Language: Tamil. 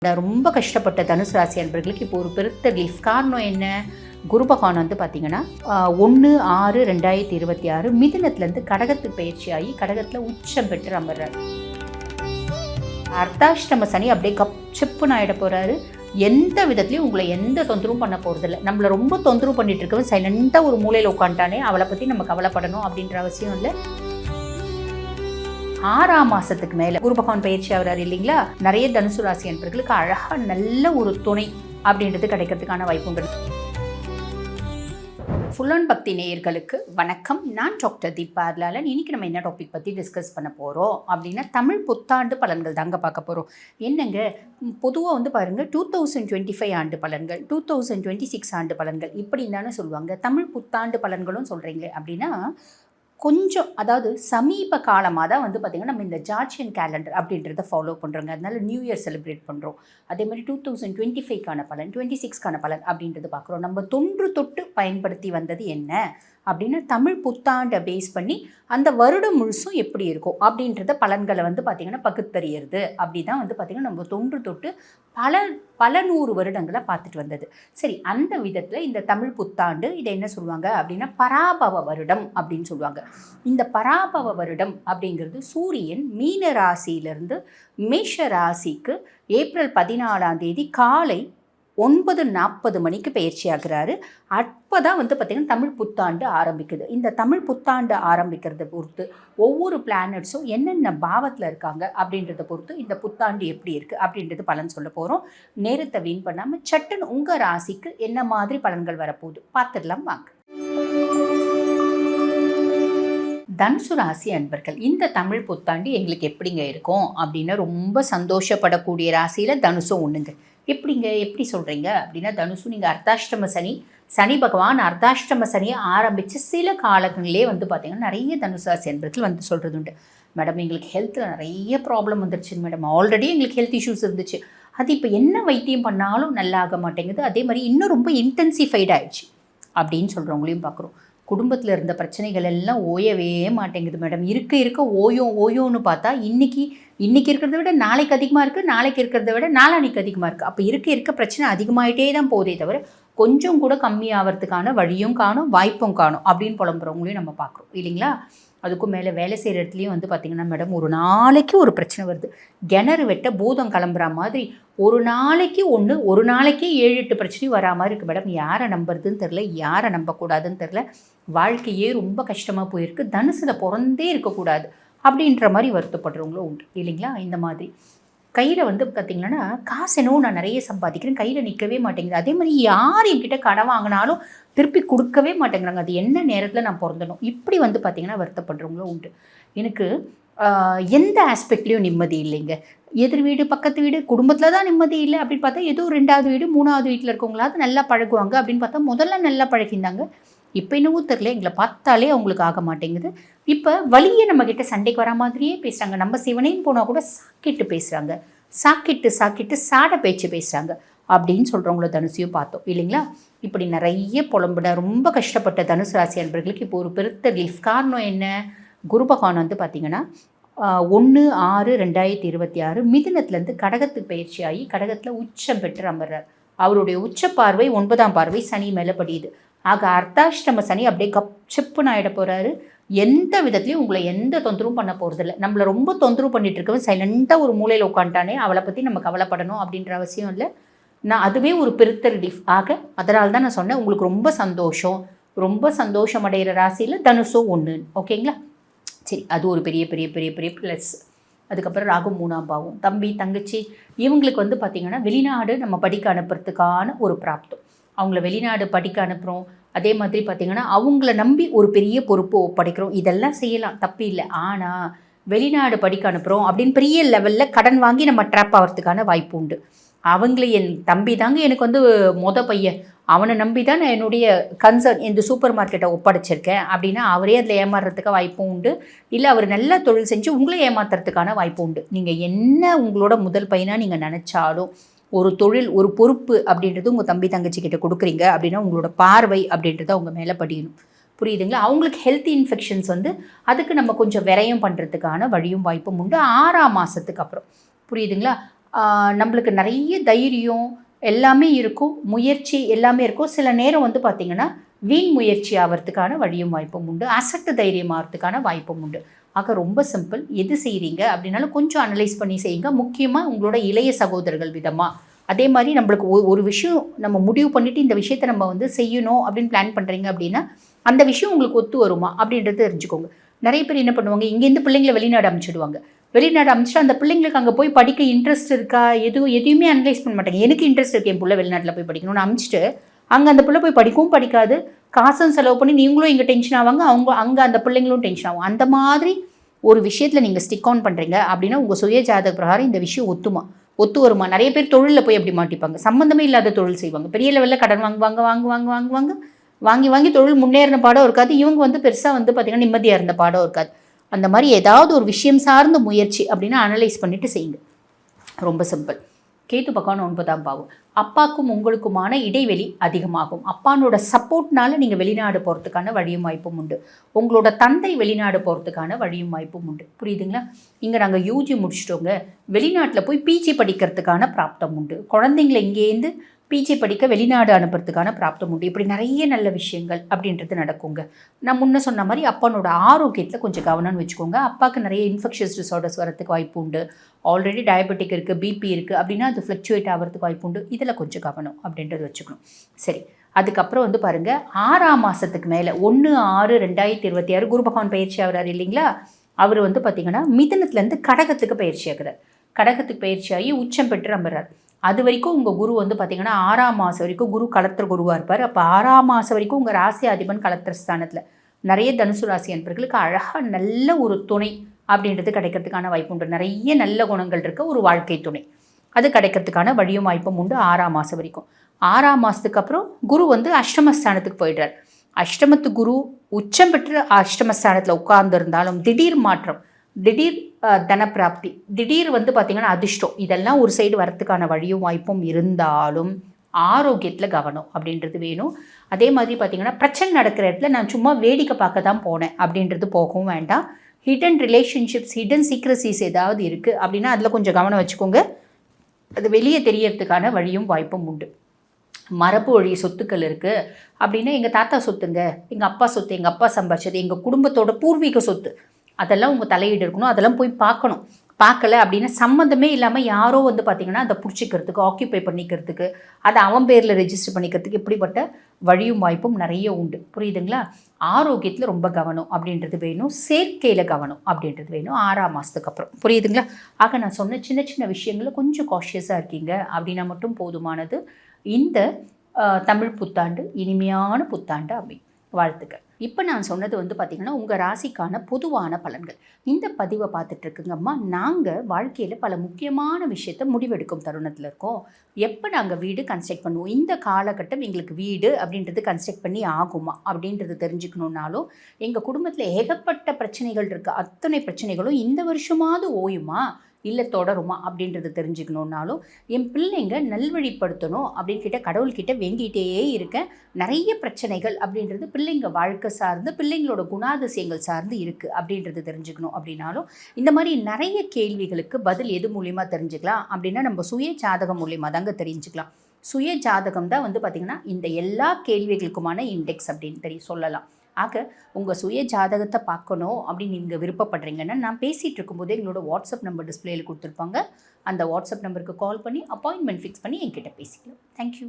ரொம்ப கஷ்டப்பட்ட தனுசு ராசி அன்பர்களுக்கு இப்போ ஒரு பெருத்த ரிலீஃப். காரணம் என்ன? குரு பகவான் வந்து பார்த்தீங்கன்னா 1/6/2026 மிதுனத்துலேருந்து கடகத்துக்கு பயிற்சியாகி கடகத்தில் உச்சம் பெற்று அமர்றாரு. அர்த்தாஷ்டம சனி அப்படியே கப்சிப்புன்னு ஆகிட போகிறாரு. எந்த விதத்துலையும் உங்களை எந்த தொந்தரவும் பண்ண போகிறதில்ல. நம்மளை ரொம்ப தொந்தரவு பண்ணிட்டு இருக்கவன் சைலண்ட்டாக ஒரு மூலையில் உட்காந்துட்டானே அவளை பற்றி நம்ம கவலைப்படணும் அப்படின்ற அவசியம் இல்லை. 6ஆம் மாதத்துக்கு மேலே குரு பகவான் பயிற்சி ஆகிறாரு இல்லைங்களா? நிறைய தனுசு ராசி அன்பர்களுக்கு அழகாக நல்ல ஒரு துணை அப்படின்றது கிடைக்கிறதுக்கான வாய்ப்புகள். ஃபுல் ஆன் பக்தி நேயர்களுக்கு வணக்கம். நான் டாக்டர் தீபா அர்லாலன். இன்றைக்கி நம்ம என்ன டாபிக் பற்றி டிஸ்கஸ் பண்ண போகிறோம் அப்படின்னா தமிழ் புத்தாண்டு பலன்கள் தாங்க பார்க்க போகிறோம். என்னங்க பொதுவாக வந்து பாருங்கள் 2025 ஆண்டு பலன்கள், 2026 ஆண்டு பலன்கள் இப்படின்னு தானே சொல்லுவாங்க. தமிழ் புத்தாண்டு பலன்களும் சொல்கிறீங்களே அப்படின்னா கொஞ்சம் அதாவது சமீப காலமாக தான் வந்து பார்த்திங்கன்னா நம்ம இந்த ஜார்ஜியன் கேலண்டர் அப்படின்றத ஃபாலோ பண்ணுறோங்க. அதனால நியூ இயர் செலிப்ரேட் பண்ணுறோம். அதே மாதிரி 2025க்கான பலன், 26க்கான பலன் அப்படின்றது பார்க்குறோம். நம்ம தொன்று தொட்டு பயன்படுத்தி வந்தது என்ன அப்படின்னு தமிழ் புத்தாண்டை பேஸ் பண்ணி அந்த வருடம் முழுசும் எப்படி இருக்கும் அப்படின்றத பலன்களை வந்து பார்த்திங்கன்னா பகுத்தறியறது. அப்படி தான் வந்து பார்த்திங்கன்னா நம்ம தொன்று தொட்டு பல நூறு வருடங்களை பார்த்துட்டு வந்தது. சரி, அந்த விதத்தில் இந்த தமிழ் புத்தாண்டு இதை என்ன சொல்லுவாங்க அப்படின்னா பராபவ வருடம் அப்படின்னு சொல்லுவாங்க. இந்த பராபவ வருடம் அப்படிங்கிறது சூரியன் மீன ராசியிலிருந்து மேஷ ராசிக்கு ஏப்ரல் 14ஆம் தேதி காலை 9:40 மணிக்கு பயிற்சி ஆகிறாரு. அப்போ தான் வந்து பார்த்திங்கன்னா தமிழ் புத்தாண்டு ஆரம்பிக்குது. இந்த தமிழ் புத்தாண்டு ஆரம்பிக்கிறத பொறுத்து ஒவ்வொரு பிளானட்ஸும் என்னென்ன பாவத்தில் இருக்காங்க அப்படின்றத பொறுத்து இந்த புத்தாண்டு எப்படி இருக்குது அப்படின்றது பலன் சொல்ல போகிறோம். நேரத்தை வீண் பண்ணாமல் சட்டுன்னு உங்கள் ராசிக்கு என்ன மாதிரி பலன்கள் வரப்போகுது பார்த்துடலாம் வாங்க. தனுசு ராசி அன்பர்கள், இந்த தமிழ் புத்தாண்டு எங்களுக்கு எப்படிங்க இருக்கும் அப்படின்னு ரொம்ப சந்தோஷப்படக்கூடிய ராசியில் தனுசும் ஒன்றுங்க. எப்படி சொல்கிறீங்க அப்படின்னா தனுசு நீங்கள் அர்த்தாஷ்டம சனி பகவான் அர்த்தாஷ்டம சனியை ஆரம்பித்து சில காலங்களிலே வந்து பார்த்திங்கன்னா நிறைய தனுசு ராசி அன்பர்கள் வந்து சொல்கிறது உண்டு. மேடம் எங்களுக்கு ஹெல்த்தில் நிறைய ப்ராப்ளம் வந்துருச்சு மேடம், ஆல்ரெடி எங்களுக்கு ஹெல்த் இஷ்யூஸ் இருந்துச்சு, அது இப்போ என்ன வைத்தியம் பண்ணாலும் நல்லா ஆக மாட்டேங்குது, அதே மாதிரி இன்னும் ரொம்ப இன்டென்சிஃபைட் ஆகிடுச்சு அப்படின்னு சொல்கிறவங்களையும் பார்க்குறோம். குடும்பத்தில் இருந்த பிரச்சனைகள் எல்லாம் ஓயவே மாட்டேங்குது மேடம், இருக்க ஓயோன்னு பார்த்தா இன்றைக்கி இருக்கிறத விட நாளைக்கு அதிகமாக இருக்குது, நாளைக்கு இருக்கிறத விட நாளானிக்கு அதிகமாக இருக்குது. அப்போ இருக்க பிரச்சனை அதிகமாகிட்டே தான் போதே தவிர கொஞ்சம் கூட கம்மியாகிறதுக்கான வழியும் காணும் வாய்ப்பும் காணும் அப்படின்னு புலம்புறவங்களையும் நம்ம பார்க்குறோம் இல்லைங்களா? அதுக்கும் மேலே வேலை செய்கிற இடத்துலையும் வந்து பார்த்திங்கன்னா மேடம் ஒரு நாளைக்கு ஒரு பிரச்சனை வருது, கிணறு வெட்ட பூதம் கிளம்புற மாதிரி ஒரு நாளைக்கு 7-8 பிரச்சனையும் வரா மாதிரி இருக்குது மேடம். யாரை நம்புறதுன்னு தெரில, யாரை நம்பக்கூடாதுன்னு தெரில, வாழ்க்கையே ரொம்ப கஷ்டமாக போயிருக்கு, தனுசில் பிறந்தே இருக்கக்கூடாது அப்படின்ற மாதிரி வருத்தப்படுறவங்களும் உண்டு இல்லைங்களா? இந்த மாதிரி கையில் வந்து பார்த்திங்கன்னா காசு என்னவோ நான் நிறைய சம்பாதிக்கிறேன், கையில் நிற்கவே மாட்டேங்குது, அதே மாதிரி யார் என்கிட்ட கடன் வாங்கினாலும் திருப்பி கொடுக்கவே மாட்டேங்கிறாங்க, அது என்ன நேரத்தில் நான் பிறந்தணும், இப்படி வந்து பார்த்திங்கன்னா வருத்தப்படுறவங்களும் உண்டு. எனக்கு எந்த ஆஸ்பெக்ட்லேயும் நிம்மதி இல்லைங்க. எதிர் வீடு பக்கத்து வீடு குடும்பத்தில் தான் நிம்மதி இல்லை அப்படின்னு பார்த்தா ஏதோ 2வது வீடு 3வது வீட்டில் இருக்கவங்களாவது நல்லா பழகுவாங்க அப்படின்னு பார்த்தா முதல்ல நல்லா பழகிந்தாங்க, இப்போ என்னவோ தெரில எங்களை பார்த்தாலே அவங்களுக்கு ஆக மாட்டேங்குது. இப்போ வழியே நம்மக்கிட்ட சண்டைக்கு வர மாதிரியே பேசுகிறாங்க, நம்ம சிவனேன்னு போனால் கூட சாக்கிட்டு பேசுகிறாங்க, சாக்கிட்டு சாட பேச்சு பேசுகிறாங்க அப்படின்னு சொல்கிறவங்கள தனுசையும் பார்த்தோம் இல்லைங்களா? இப்படி நிறைய புலம்புட ரொம்ப கஷ்டப்பட்ட தனுசு ராசி அன்பர்களுக்கு இப்போ ஒரு பெருத்த ரிலீஃப். காரணம் என்ன? குரு பகவான் வந்து பார்த்திங்கன்னா 1/6/2026 மிதுனத்துலேருந்து கடகத்துக்கு பயிற்சியாகி கடகத்தில் உச்சம் பெற்று அமர்றார். அவருடைய உச்ச பார்வை 9ஆம் பார்வை சனி மேலே படியுது. ஆக அர்த்தாஷ்டம சனி அப்படியே கப்சிப்புன்னு ஆகிட போகிறாரு. எந்த விதத்துலையும் உங்களை எந்த தொந்தரவும் பண்ண போகிறதில்ல. நம்மளை ரொம்ப தொந்தரவு பண்ணிட்டு இருக்கவன் சைலண்ட்டாக ஒரு மூலையில் உட்காந்துட்டானே அவளை பற்றி நம்ம கவலைப்படணும் அப்படின்ற அவசியம் இல்லை. அதுவே ஒரு பெருத்த ரிலீஃப். ஆக அதனால தான் நான் சொன்னேன் உங்களுக்கு ரொம்ப சந்தோஷம் அடைகிற ராசியில் தனுசோ ஒன்று. ஓகேங்களா? சரி, அது ஒரு பெரிய பெரிய பெரிய பெரிய ப்ளஸ். அதுக்கப்புறம் ராகு 3ஆம் பாவம், தம்பி தங்கச்சி இவங்களுக்கு வந்து பார்த்திங்கன்னா வெளிநாடு நம்ம படிக்க அனுப்புறதுக்கான ஒரு பிராப்தம். அவங்கள வெளிநாடு படிக்க அனுப்புகிறோம், அதே மாதிரி பார்த்திங்கன்னா அவங்கள நம்பி ஒரு பெரிய பொறுப்பு ஒப்படைக்கிறோம், இதெல்லாம் செய்யலாம் தப்பு இல்லை. ஆனால் வெளிநாடு படிக்க அனுப்புகிறோம் அப்படின்னு பெரிய லெவலில் கடன் வாங்கி நம்ம ட்ராப் ஆகிறதுக்கான வாய்ப்பு உண்டு. அவங்கள என் தம்பி தாங்க எனக்கு வந்து பையன், அவனை நம்பி தான் நான் என்னுடைய கன்சர்ன் இந்த சூப்பர் மார்க்கெட்டை ஒப்படைச்சிருக்கேன் அப்படின்னா அவரே அதில் ஏமாறுறதுக்கு வாய்ப்பும் உண்டு. இல்லை அவர் நல்ல தொழில் செஞ்சு உங்களை ஏமாத்துறதுக்கான வாய்ப்பு உண்டு. நீங்கள் என்ன உங்களோட முதல் பையனாக நீங்கள் நினச்சாலும் ஒரு தொழில் ஒரு பொறுப்பு அப்படின்றது உங்கள் தம்பி தங்கச்சிக்கிட்ட கொடுக்குறீங்க அப்படின்னா உங்களோட பார்வை அப்படின்றது அவங்க மேலே படியணும். புரியுதுங்களா? அவங்களுக்கு ஹெல்த் இன்ஃபெக்ஷன்ஸ் வந்து அதுக்கு நம்ம கொஞ்சம் விரயம் பண்ணுறதுக்கான வழியும் வாய்ப்பும் உண்டு 6ஆம் மாதத்துக்கு அப்புறம். புரியுதுங்களா? நம்மளுக்கு நிறைய தைரியம் எல்லாமே இருக்கும், முயற்சி எல்லாமே இருக்கும். சில நேரம் வந்து பார்த்திங்கன்னா வீண் முயற்சி ஆகிறதுக்கான வழியும் வாய்ப்பும் உண்டு, அசட்டு தைரியம் ஆகிறதுக்கான வாய்ப்பும் உண்டு. ஆக ரொம்ப சிம்பிள். எது செய்கிறீங்க அப்படின்னாலும் கொஞ்சம் அனலைஸ் பண்ணி செய்யுங்க. முக்கியமாக உங்களோட இளைய சகோதரர்கள் விதமாக. அதே மாதிரி நம்மளுக்கு ஒரு விஷயம் நம்ம முடிவு பண்ணிவிட்டு இந்த விஷயத்தை நம்ம வந்து செய்யணும் அப்படின்னு பிளான் பண்ணுறீங்க அப்படின்னா அந்த விஷயம் உங்களுக்கு ஒத்து வருமா அப்படின்றது தெரிஞ்சுக்கோங்க. நிறைய பேர் என்ன பண்ணுவாங்க, இங்கேருந்து பிள்ளைங்களை வெளிநாடு அனுப்பிச்சிடுவாங்க. வெளிநாடு அனுப்பிச்சிட்டு அந்த பிள்ளைங்களுக்கு அங்கே போய் படிக்க இன்ட்ரெஸ்ட் இருக்கா, எதையுமே அனலைஸ் பண்ண மாட்டாங்க. எனக்கு இன்ட்ரெஸ்ட் இருக்குது என் பிள்ளை வெளிநாட்டில் போய் படிக்கணும்னு அனுப்பிச்சிட்டு அங்கே அந்த பிள்ளை போய் படிக்கவும் படிக்காது, காசும் செலவு பண்ணி நீங்களும் இங்கே டென்ஷன் ஆவாங்க, அங்கே அந்த பிள்ளைங்களும் டென்ஷன் ஆகும். அந்த மாதிரி ஒரு விஷயத்தில் நீங்கள் ஸ்டிக் ஆன் பண்ணுறீங்க அப்படின்னா உங்கள் சுய ஜாதக பிரகாரம் இந்த விஷயம் ஒத்து வருமா? நிறைய பேர் தொழிலில் போய் அப்படி மாட்டிப்பாங்க, சம்மந்தமே இல்லாத தொழில் செய்வாங்க, பெரிய லெவலில் கடன் வாங்கி தொழில் முன்னேறின பாடம் இருக்காது. இவங்க வந்து பெருசாக வந்து பார்த்திங்கன்னா நிம்மதியாக இருந்த பாடம் இருக்காது. அந்த மாதிரி ஏதாவது ஒரு விஷயம் சார்ந்த முயற்சி அப்படின்னா அனலைஸ் பண்ணிவிட்டு செய்யுங்க. ரொம்ப சிம்பிள். கேத்து பக்கம் 9ஆம் பாவம். அப்பாக்கும் உங்களுக்குமான இடைவெளி அதிகமாகும். அப்பானோட சப்போர்ட்னால நீங்கள் வெளிநாடு போகிறதுக்கான வழியும் வாய்ப்பும் உண்டு. உங்களோட தந்தை வெளிநாடு போகிறதுக்கான வழியும் வாய்ப்பும் உண்டு. புரியுதுங்களா? இங்கே நாங்கள் யூஜி முடிச்சிட்டோங்க, வெளிநாட்டில் போய் பிஜி படிக்கிறதுக்கான பிராப்தம் உண்டு. குழந்தைங்களை இங்கேருந்து பிஜி படிக்க வெளிநாடு அனுப்புறதுக்கான பிராப்தம் உண்டு. இப்படி நிறைய நல்ல விஷயங்கள் அப்படின்றது நடக்குங்க. நான் முன்ன சொன்ன மாதிரி அப்பானோட ஆரோக்கியத்தில் கொஞ்சம் கவனம்னு வச்சுக்கோங்க. அப்பாவுக்கு நிறைய இன்ஃபெக்ஷஸ் டிஸார்டர்ஸ் வரதுக்கு வாய்ப்பு உண்டு. ஆல்ரெடி டயபெட்டிக் இருக்குது, பிபி இருக்குது அப்படின்னா அது ஃப்ளக்சுவேட் ஆகிறதுக்கு வாய்ப்பு உண்டு. இதில் கொஞ்சம் கவனம் அப்படின்றது வச்சுக்கணும். சரி, அதுக்கப்புறம் வந்து பாருங்கள், 6ஆம் மாதத்துக்கு மேலே 1/6/2026 குரு பகவான் பயிற்சி ஆகிறார் இல்லைங்களா? அவர் வந்து பார்த்திங்கன்னா மிதுனத்துலேருந்து கடகத்துக்கு பயிற்சி ஆகிறார். கடகத்துக்கு பயிற்சியாகி உச்சம் பெற்று அமர்றார். அது வரைக்கும் உங்கள் குரு வந்து பார்த்திங்கன்னா 6ஆம் மாதம் வரைக்கும் குரு கலத்திர குருவாக இருப்பார். அப்போ 6ஆம் மாதம் வரைக்கும் உங்கள் ராசி அதிபன் கலத்திர ஸ்தானத்தில். நிறைய தனுசு ராசி அன்பர்களுக்கு அழகாக நல்ல ஒரு துணை அப்படின்றது கிடைக்கிறதுக்கான வாய்ப்பு உண்டு. நிறைய நல்ல குணங்கள் இருக்க ஒரு வாழ்க்கை துணை அது கிடைக்கிறதுக்கான வழியும் வாய்ப்பும் உண்டு 6ஆம் மாதம் வரைக்கும். 6ஆம் மாதத்துக்கு அப்புறம் குரு வந்து அஷ்டமஸ்தானத்துக்கு போயிடுறார். அஷ்டமத்து குரு உச்சம் பெற்று அஷ்டமஸ்தானத்தில் உட்கார்ந்துருந்தாலும் திடீர் மாற்றம், திடீர் தனப்பிராப்தி, திடீர் வந்து பார்த்திங்கன்னா அதிர்ஷ்டம், இதெல்லாம் ஒரு சைடு வரத்துக்கான வழியும் வாய்ப்பும் இருந்தாலும் ஆரோக்கியத்தில் கவனம் அப்படின்றது வேணும். அதே மாதிரி பார்த்திங்கன்னா பிரச்சனை நடக்கிற இடத்துல நான் சும்மா வேடிக்கை பார்க்க தான் போனேன் அப்படின்றது போகவும் வேண்டாம். ஹிடன் ரிலேஷன்ஷிப்ஸ், ஹிடன் சீக்ரஸிஸ் ஏதாவது இருக்குது அப்படின்னா அதில் கொஞ்சம் கவனம் வச்சுக்கோங்க. அது வெளியே தெரியறதுக்கான வழியும் வாய்ப்பும் உண்டு. மரபு வழி சொத்துக்கள் இருக்குது அப்படின்னா எங்கள் தாத்தா சொத்துங்க, எங்கள் அப்பா சொத்து, எங்கள் அப்பா சம்பாதிச்சது, எங்கள் குடும்பத்தோட பூர்வீக சொத்து, அதெல்லாம் உங்கள் தலையீடு இருக்கணும். அதெல்லாம் போய் பார்க்கணும். பார்க்கல அப்படின்னா சம்மந்தமே இல்லாமல் யாரோ வந்து பார்த்திங்கன்னா அதை பிடிச்சிக்கிறதுக்கு, ஆக்கியூபை பண்ணிக்கிறதுக்கு, அதை அவன் பேரில் ரெஜிஸ்டர் பண்ணிக்கிறதுக்கு இப்படிப்பட்ட வழியும் வாய்ப்பும் நிறைய உண்டு. புரியுதுங்களா? ஆரோக்கியத்தில் ரொம்ப கவனம் அப்படின்றது வேணும். சேர்க்கையில் கவனம் அப்படின்றது வேணும் 6ஆம் மாதத்துக்கு அப்புறம். புரியுதுங்களா? ஆக நான் சொன்ன சின்ன சின்ன விஷயங்களில் கொஞ்சம் காஷியஸாக இருக்கீங்க அப்படின்னா மட்டும் போதுமானது. இந்த தமிழ் புத்தாண்டு இனிமையான புத்தாண்டு அமையும். வாழ்த்துக்கள். இப்போ நான் சொன்னது வந்து பார்த்திங்கன்னா உங்கள் ராசிக்கான பொதுவான பலன்கள். இந்த பதிவை பார்த்துட்ருக்குங்கம்மா, நாங்கள் வாழ்க்கையில் பல முக்கியமான விஷயத்தை முடிவெடுக்கும் தருணத்தில் இருக்கோம். எப்போ நாங்கள் வீடு கன்ஸ்ட்ரக்ட் பண்ணுவோம், இந்த காலகட்டம் எங்களுக்கு வீடு அப்படின்றது கன்ஸ்ட்ரக்ட் பண்ணி ஆகுமா அப்படின்றது தெரிஞ்சுக்கணுன்னாலும், எங்கள் குடும்பத்தில் ஏகப்பட்ட பிரச்சனைகள் இருக்குது, அத்தனை பிரச்சனைகளும் இந்த வருஷமாவது ஓயுமா இல்லை தொடருமா அப்படின்றது தெரிஞ்சுக்கணுன்னாலும், என் பிள்ளைங்க நல்வழிப்படுத்தணும் அப்படின்னு கிட்ட கடவுள்கிட்ட வேண்டிகிட்டே இருக்கேன். நிறைய பிரச்சனைகள் அப்படின்றது பிள்ளைங்க வாழ்க்கை சார்ந்து, பிள்ளைங்களோட குணாதிசயங்கள் சார்ந்து இருக்குது அப்படின்றது தெரிஞ்சுக்கணும் அப்படின்னாலும், இந்த மாதிரி நிறைய கேள்விகளுக்கு பதில் எது மூலிமா தெரிஞ்சுக்கலாம் அப்படின்னா நம்ம சுய ஜாதகம் மூலிமா தாங்க தெரிஞ்சுக்கலாம். சுய ஜாதகம் தான் வந்து பார்த்திங்கன்னா இந்த எல்லா கேள்விகளுக்குமான இண்டெக்ஸ் அப்படின்னு சொல்லலாம். ஆக உங்கள் சுய ஜாதகத்தை பார்க்கணும் அப்படின்னு நீங்கள் விருப்பப்படுறீங்கன்னா, நான் பேசிகிட்டு இருக்கும்போதே எங்களோட வாட்ஸ்அப் நம்பர் டிஸ்பிளேயில் கொடுத்துருப்பாங்க. அந்த வாட்ஸ்அப் நம்பருக்கு கால் பண்ணி அப்பாயின்மெண்ட் ஃபிக்ஸ் பண்ணி என்கிட்ட பேசிக்கலாம். தேங்க்யூ.